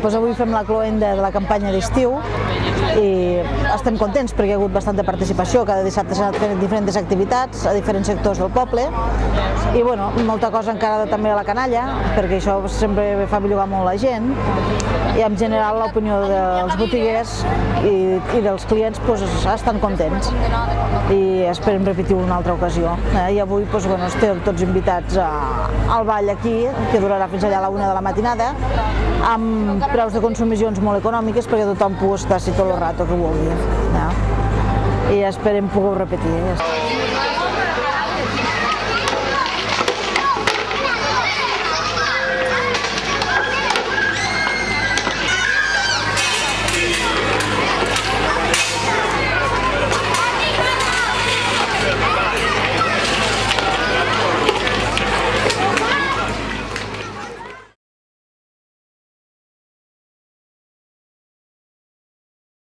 Doncs avui fem la cloenda de la campanya d'estiu i estem contents perquè hi ha hagut bastanta participació. Cada dissabte s'han fet diferents activitats a diferents sectors del poble i molta cosa encara també a la canalla, perquè això sempre fa bellugar molt la gent, i en general l'opinió dels botiguers i dels clients estan contents i esperem repetir una altra ocasió. I avui estem tots invitats al ball aquí, que durarà fins allà a la 1 de la matinada, amb preus de consumicions molt econòmiques perquè tothom pugui estar tot el rato que vulgui. I esperem poder repetir.